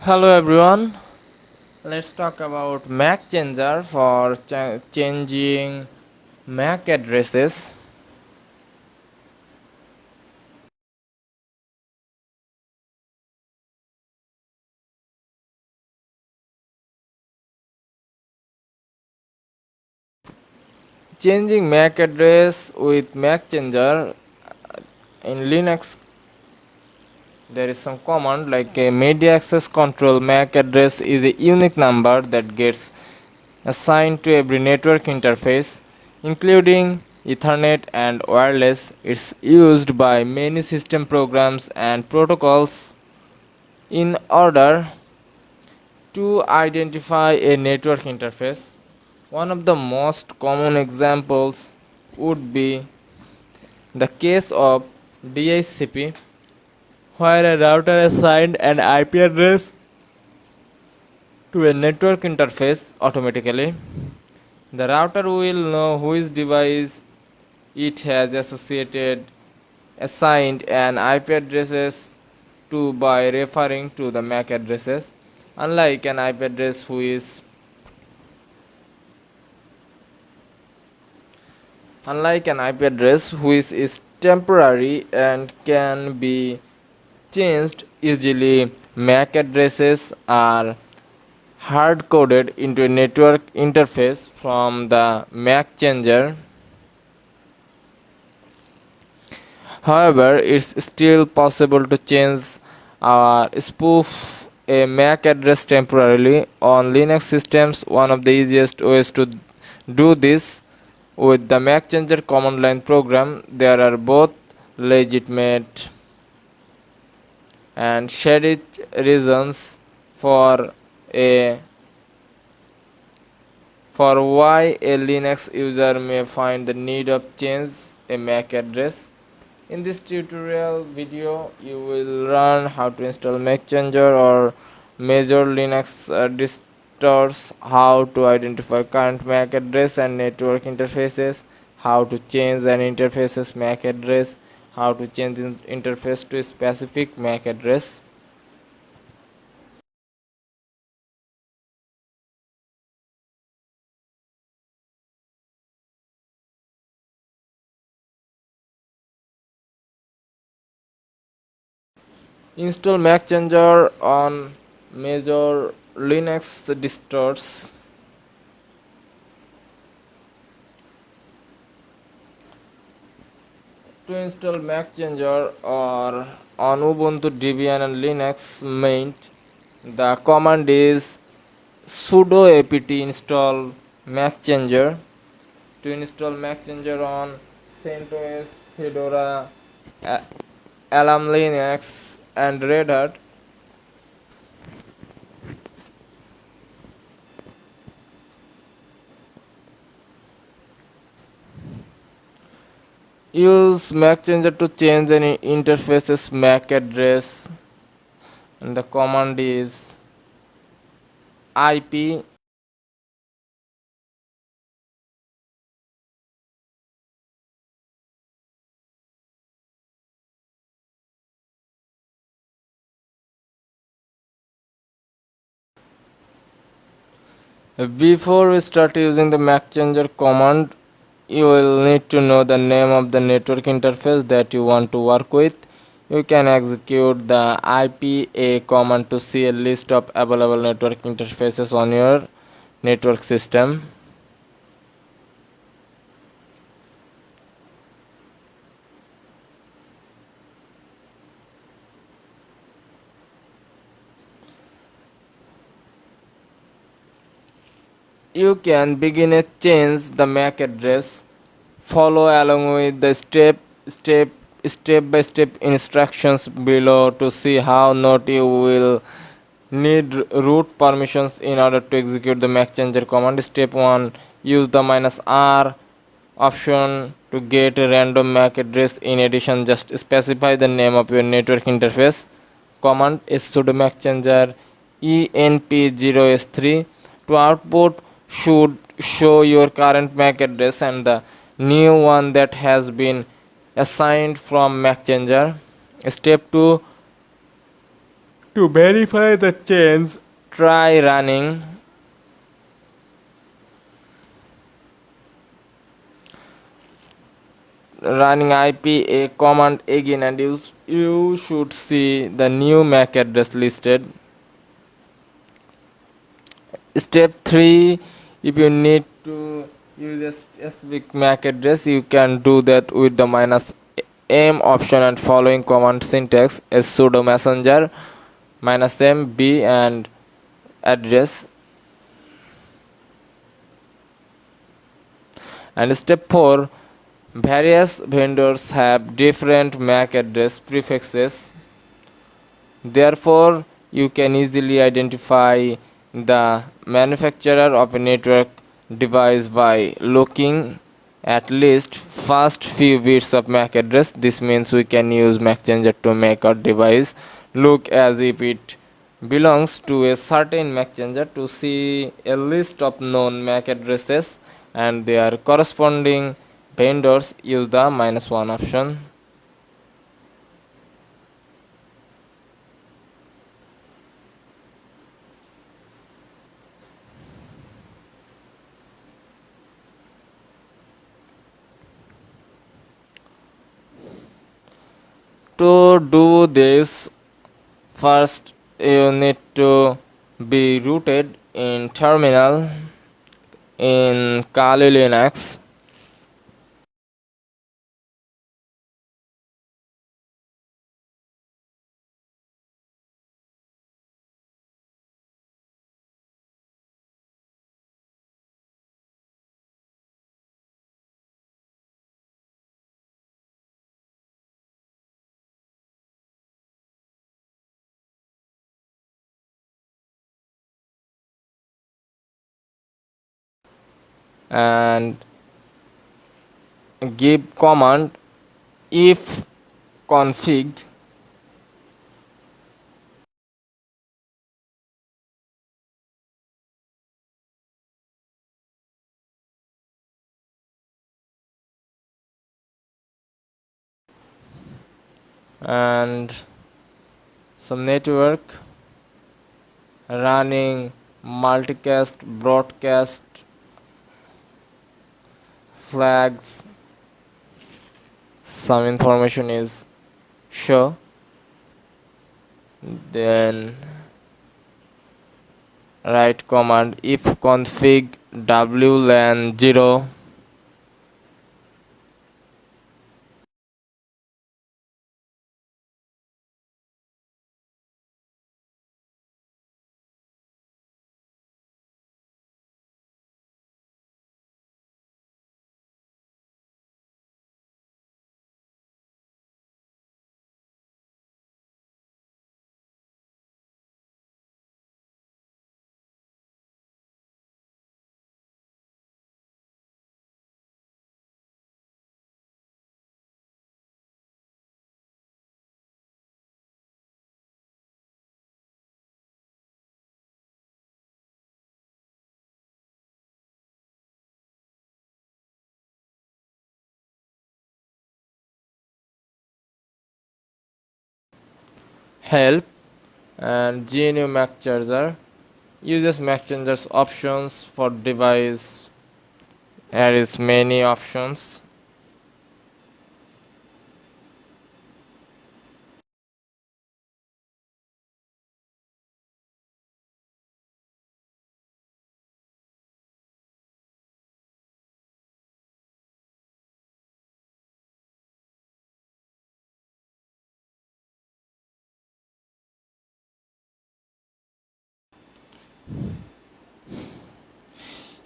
Hello everyone. Let's talk about MAC changer for changing MAC addresses. Changing MAC address with MAC changer in Linux, there is some command like a media access control. MAC address is a unique number that gets assigned to every network interface, including Ethernet and wireless. It's used by many system programs and protocols in order to identify a network interface. One of the most common examples would be the case of DHCP, where a router assigned an IP address to a network interface automatically. The router will know which device it has assigned an IP addresses to by referring to the MAC addresses. Unlike an IP address which is temporary and can be changed easily, MAC addresses are hard coded into a network interface from the MAC changer. However, it's still possible to change or spoof a MAC address temporarily on Linux systems. One of the easiest ways to do this with the MAC changer command line program. There are both legitimate and shady reasons for a for why a Linux user may find the need of change a MAC address. In this tutorial video, you will learn how to install MAC changer or major Linux distros, how to identify current MAC address and network interfaces, how to change an interface's MAC address, how to change the interface to a specific MAC address. Install Mac Changer on major Linux distros. To install Mac Changer or on Ubuntu Debian and Linux Mint, the command is sudo apt install Mac Changer. To install Mac Changer on CentOS, Fedora, Alarm Linux, and Red Hat, use Mac Changer to change any interface's MAC address, and the command is IP Before we start using the Mac Changer command, you will need to know the name of the network interface that you want to work with. You can execute the IPA command to see a list of available network interfaces on your network system. You can begin a change the MAC address. Follow along with the step by step instructions below to see how not you will need root permissions in order to execute the Mac changer command. Step 1, use the -R option to get a random MAC address. In addition, just specify the name of your network interface. Command is sudo Mac changer enp0s3 to output should show your current MAC address and the new one that has been assigned from Mac changer. Step 2, To verify the change, try running IPA command again, and you should see the new MAC address listed. Step 3, if you need to use a specific MAC address, you can do that with the -m option and following command syntax as sudo messenger -m b and address. And step 4, various vendors have different MAC address prefixes. Therefore, you can easily identify the manufacturer of a network device by looking at least first few bits of MAC address. This means we can use MAC changer to make our device look as if it belongs to a certain MAC changer. To see a list of known MAC addresses and their corresponding vendors, use the -1 option. To do this, first you need to be rooted in terminal in Kali Linux. And give command if config and some network running multicast broadcast flags. Some information is show. Then write command if config wlan 0. Help and GNU Mac charger uses Mac charger's options for device. There is many options.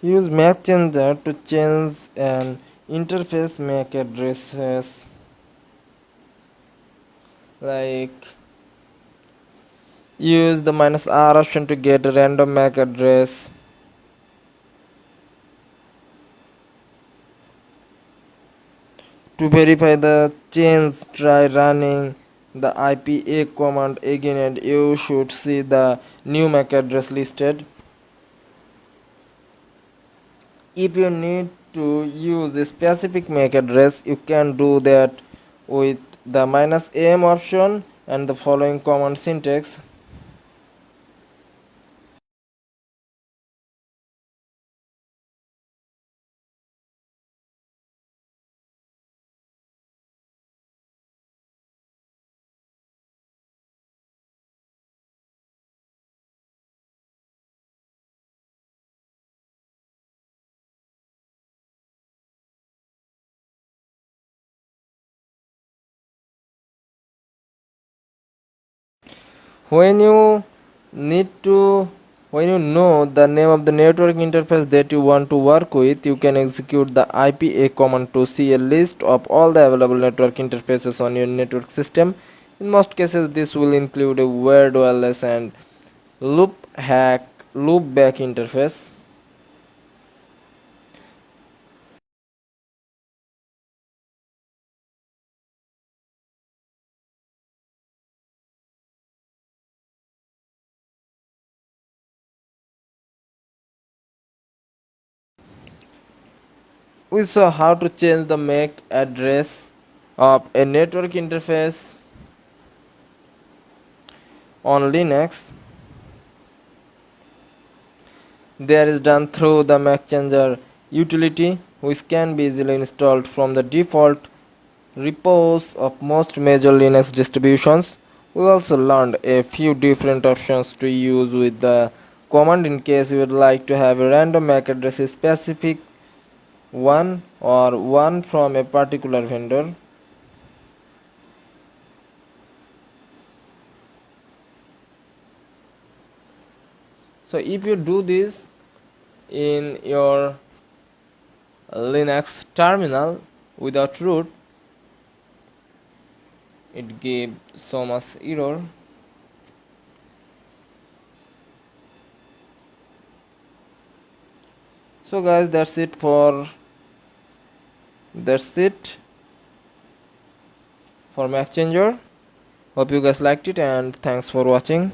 Use Mac changer to change an interface MAC addresses, like use the -r option to get a random MAC address. To verify the change, try running the IPA command again, and you should see the new MAC address listed. If you need to use a specific MAC address, you can do that with the -m option and the following command syntax. when you need to when you know the name of the network interface that you want to work with, you can execute the IPA command to see a list of all the available network interfaces on your network system. In most cases, this will include a wired wireless and loopback interface. We saw how to change the MAC address of a network interface on Linux. There is done through the MAC changer utility, which can be easily installed from the default repos of most major Linux distributions. We also learned a few different options to use with the command in case you would like to have a random MAC address specific one or one from a particular vendor. So if you do this in your Linux terminal without root, it gave so much error. So guys, that's it for Mac Changer. Hope you guys liked it, and thanks for watching.